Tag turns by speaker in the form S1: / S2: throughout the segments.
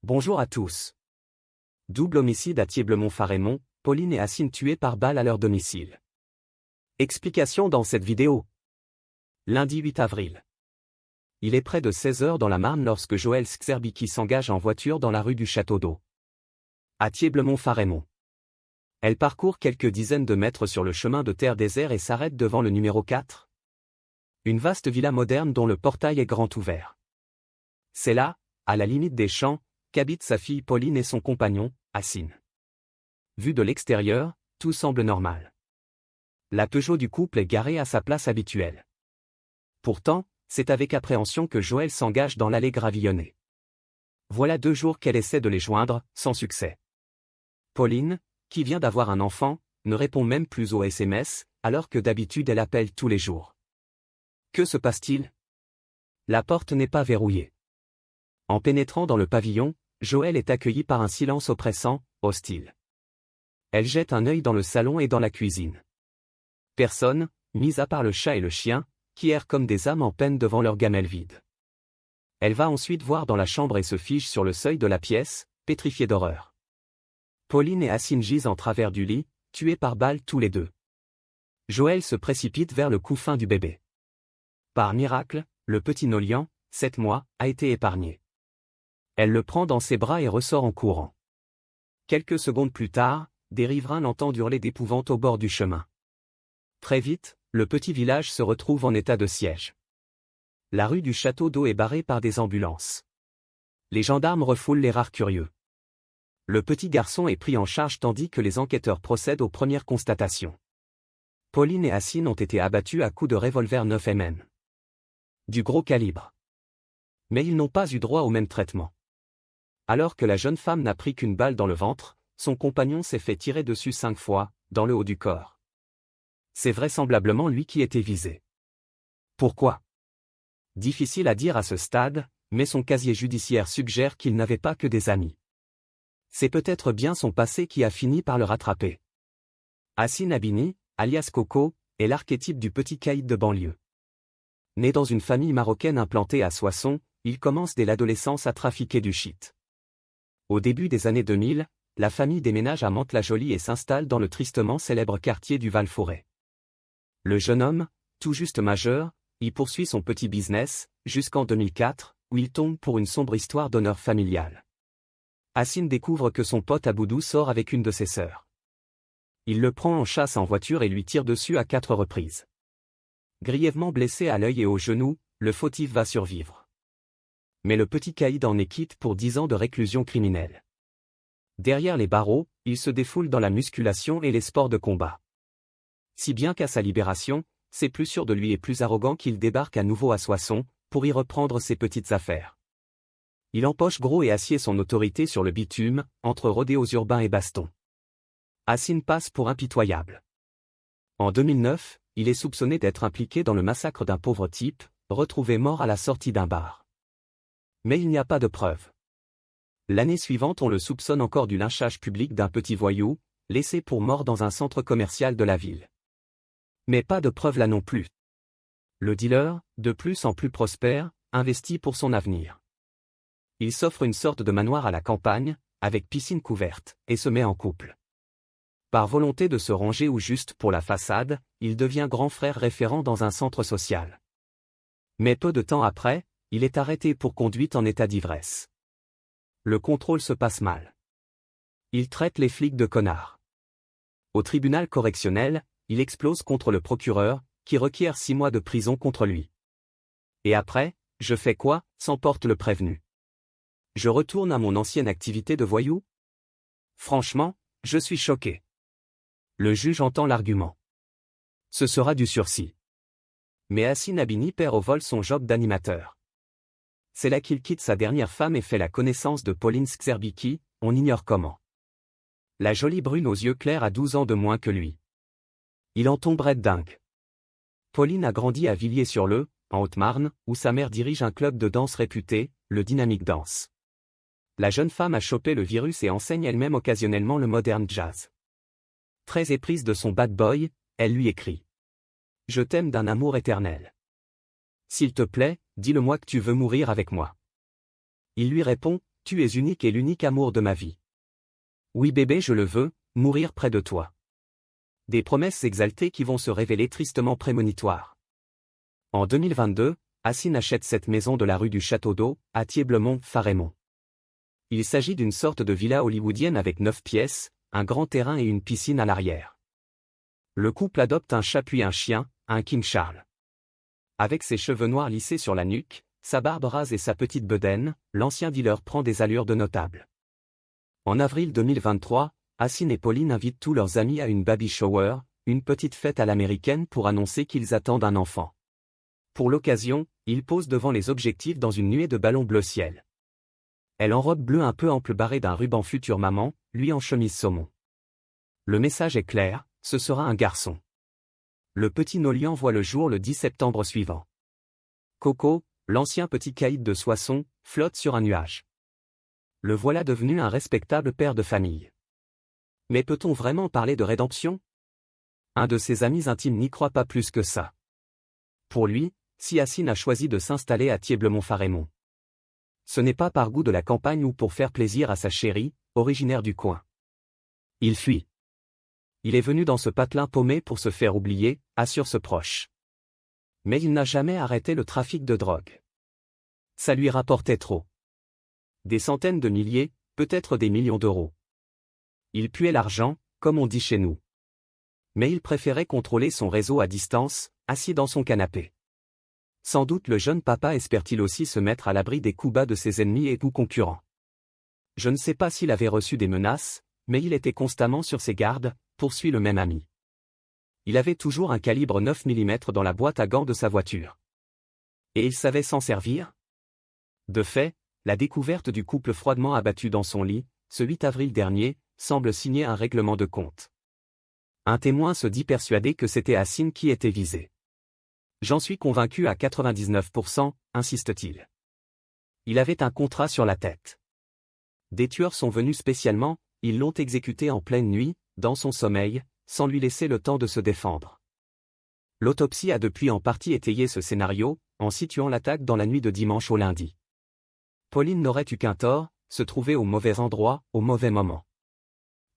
S1: Bonjour à tous. Double homicide à Thiéble-Montpharémont, Pauline et Hassine tués par balle à leur domicile. Explication dans cette vidéo. Lundi 8 avril. Il est près de 16 h dans la Marne lorsque Joëlle Szterbicki s'engage en voiture dans la rue du Château d'Eau, à Thiéble-Montpharémont. Elle parcourt quelques dizaines de mètres sur le chemin de terre désert et s'arrête devant le numéro 4. Une vaste villa moderne dont le portail est grand ouvert. C'est là, à la limite des champs, qu'habitent sa fille Pauline et son compagnon, Hassine. Vu de l'extérieur, tout semble normal. La Peugeot du couple est garée à sa place habituelle. Pourtant, c'est avec appréhension que Joëlle s'engage dans l'allée gravillonnée. Voilà 2 jours qu'elle essaie de les joindre, sans succès. Pauline, qui vient d'avoir un enfant, ne répond même plus aux SMS, alors que d'habitude elle appelle tous les jours. Que se passe-t-il? La porte n'est pas verrouillée. En pénétrant dans le pavillon, Joëlle est accueillie par un silence oppressant, hostile. Elle jette un œil dans le salon et dans la cuisine. Personne, mis à part le chat et le chien, qui errent comme des âmes en peine devant leur gamelle vide. Elle va ensuite voir dans la chambre et se fige sur le seuil de la pièce, pétrifiée d'horreur. Pauline et Hassine gisent en travers du lit, tués par balle tous les deux. Joëlle se précipite vers le couffin du bébé. Par miracle, le petit Nolian, 7 mois, a été épargné. Elle le prend dans ses bras et ressort en courant. Quelques secondes plus tard, des riverains l'entendent hurler d'épouvante au bord du chemin. Très vite, le petit village se retrouve en état de siège. La rue du Château d'Eau est barrée par des ambulances. Les gendarmes refoulent les rares curieux. Le petit garçon est pris en charge tandis que les enquêteurs procèdent aux premières constatations. Pauline et Hassine ont été abattus à coups de revolver 9 mm. Du gros calibre. Mais ils n'ont pas eu droit au même traitement. Alors que la jeune femme n'a pris qu'une balle dans le ventre, son compagnon s'est fait tirer dessus 5 fois, dans le haut du corps. C'est vraisemblablement lui qui était visé. Pourquoi? Difficile à dire à ce stade, mais son casier judiciaire suggère qu'il n'avait pas que des amis. C'est peut-être bien son passé qui a fini par le rattraper. Hassine Abini, alias Coco, est l'archétype du petit caïd de banlieue. Né dans une famille marocaine implantée à Soissons, il commence dès l'adolescence à trafiquer du shit. Au début des années 2000, la famille déménage à Mantes-la-Jolie et s'installe dans le tristement célèbre quartier du Val-Forêt. Le jeune homme, tout juste majeur, y poursuit son petit business, jusqu'en 2004, où il tombe pour une sombre histoire d'honneur familial. Hassine découvre que son pote Aboudou sort avec une de ses sœurs. Il le prend en chasse en voiture et lui tire dessus à 4 reprises. Grièvement blessé à l'œil et au genou, le fautif va survivre. Mais le petit caïd en est quitte pour 10 ans de réclusion criminelle. Derrière les barreaux, il se défoule dans la musculation et les sports de combat. Si bien qu'à sa libération, c'est plus sûr de lui et plus arrogant qu'il débarque à nouveau à Soissons, pour y reprendre ses petites affaires. Il empoche gros et assied son autorité sur le bitume, entre rodéos urbains et bastons. Hassine passe pour impitoyable. En 2009, il est soupçonné d'être impliqué dans le massacre d'un pauvre type, retrouvé mort à la sortie d'un bar. Mais il n'y a pas de preuves. L'année suivante, on le soupçonne encore du lynchage public d'un petit voyou, laissé pour mort dans un centre commercial de la ville. Mais pas de preuves là non plus. Le dealer, de plus en plus prospère, investit pour son avenir. Il s'offre une sorte de manoir à la campagne, avec piscine couverte, et se met en couple. Par volonté de se ranger ou juste pour la façade, il devient grand frère référent dans un centre social. Mais peu de temps après, il est arrêté pour conduite en état d'ivresse. Le contrôle se passe mal. Il traite les flics de connards. Au tribunal correctionnel, il explose contre le procureur, qui requiert 6 mois de prison contre lui. Et après, je fais quoi? S'emporte le prévenu. Je retourne à mon ancienne activité de voyou? Franchement, je suis choqué. Le juge entend l'argument. Ce sera du sursis. Mais Hassine Abini perd au vol son job d'animateur. C'est là qu'il quitte sa dernière femme et fait la connaissance de Pauline Szterbicki, on ignore comment. La jolie brune aux yeux clairs a 12 ans de moins que lui. Il en tomberait dingue. Pauline a grandi à Villiers-sur-Leu, en Haute-Marne, où sa mère dirige un club de danse réputé, le Dynamic Dance. La jeune femme a chopé le virus et enseigne elle-même occasionnellement le modern jazz. Très éprise de son bad boy, elle lui écrit. Je t'aime d'un amour éternel. S'il te plaît, dis-le-moi que tu veux mourir avec moi. Il lui répond, Tu es unique et l'unique amour de ma vie. Oui bébé, je le veux, mourir près de toi. Des promesses exaltées qui vont se révéler tristement prémonitoires. En 2022, Hassine achète cette maison de la rue du Château d'Eau, à Thiéblemont-Farémont. Il s'agit d'une sorte de villa hollywoodienne avec 9 pièces, un grand terrain et une piscine à l'arrière. Le couple adopte un chat puis un chien, un King Charles. Avec ses cheveux noirs lissés sur la nuque, sa barbe rase et sa petite bedaine, l'ancien dealer prend des allures de notable. En avril 2023, Hassine et Pauline invitent tous leurs amis à une baby shower, une petite fête à l'américaine pour annoncer qu'ils attendent un enfant. Pour l'occasion, ils posent devant les objectifs dans une nuée de ballons bleu ciel. Elle en robe bleue un peu ample barrée d'un ruban future maman, lui en chemise saumon. Le message est clair, ce sera un garçon. Le petit Nolian voit le jour le 10 septembre suivant. Coco, l'ancien petit caïd de Soissons, flotte sur un nuage. Le voilà devenu un respectable père de famille. Mais peut-on vraiment parler de rédemption? Un de ses amis intimes n'y croit pas plus que ça. Pour lui, si Hassine a choisi de s'installer à Thiéblemont-Farémont, ce n'est pas par goût de la campagne ou pour faire plaisir à sa chérie, originaire du coin. Il fuit. Il est venu dans ce patelin paumé pour se faire oublier, assure ce proche. Mais il n'a jamais arrêté le trafic de drogue. Ça lui rapportait trop. Des centaines de milliers, peut-être des millions d'euros. Il puait l'argent, comme on dit chez nous. Mais il préférait contrôler son réseau à distance, assis dans son canapé. Sans doute le jeune papa espère-t-il aussi se mettre à l'abri des coups bas de ses ennemis et ou concurrents. Je ne sais pas s'il avait reçu des menaces, mais il était constamment sur ses gardes, poursuit le même ami. Il avait toujours un calibre 9 mm dans la boîte à gants de sa voiture. Et il savait s'en servir? De fait, la découverte du couple froidement abattu dans son lit, ce 8 avril dernier, semble signer un règlement de compte. Un témoin se dit persuadé que c'était Hassine qui était visé. J'en suis convaincu à 99%, insiste-t-il. Il avait un contrat sur la tête. Des tueurs sont venus spécialement, ils l'ont exécuté en pleine nuit, dans son sommeil, sans lui laisser le temps de se défendre. L'autopsie a depuis en partie étayé ce scénario, en situant l'attaque dans la nuit de dimanche au lundi. Pauline n'aurait eu qu'un tort, se trouver au mauvais endroit, au mauvais moment.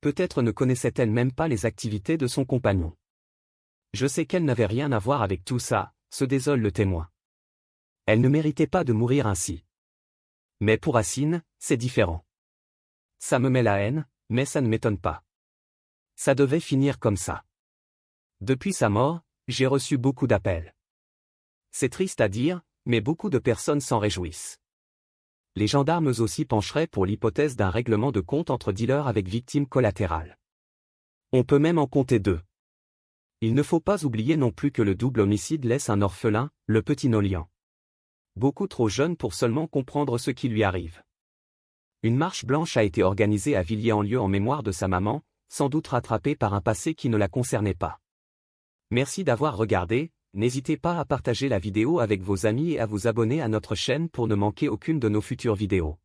S1: Peut-être ne connaissait-elle même pas les activités de son compagnon. Je sais qu'elle n'avait rien à voir avec tout ça, se désole le témoin. Elle ne méritait pas de mourir ainsi. Mais pour Hassine, c'est différent. Ça me met la haine, mais ça ne m'étonne pas. Ça devait finir comme ça. Depuis sa mort, j'ai reçu beaucoup d'appels. C'est triste à dire, mais beaucoup de personnes s'en réjouissent. Les gendarmes aussi pencheraient pour l'hypothèse d'un règlement de compte entre dealers avec victimes collatérales. On peut même en compter 2. Il ne faut pas oublier non plus que le double homicide laisse un orphelin, le petit Nolian. Beaucoup trop jeune pour seulement comprendre ce qui lui arrive. Une marche blanche a été organisée à Villiers-en-Lieu en mémoire de sa maman, sans doute rattrapée par un passé qui ne la concernait pas. Merci d'avoir regardé, n'hésitez pas à partager la vidéo avec vos amis et à vous abonner à notre chaîne pour ne manquer aucune de nos futures vidéos.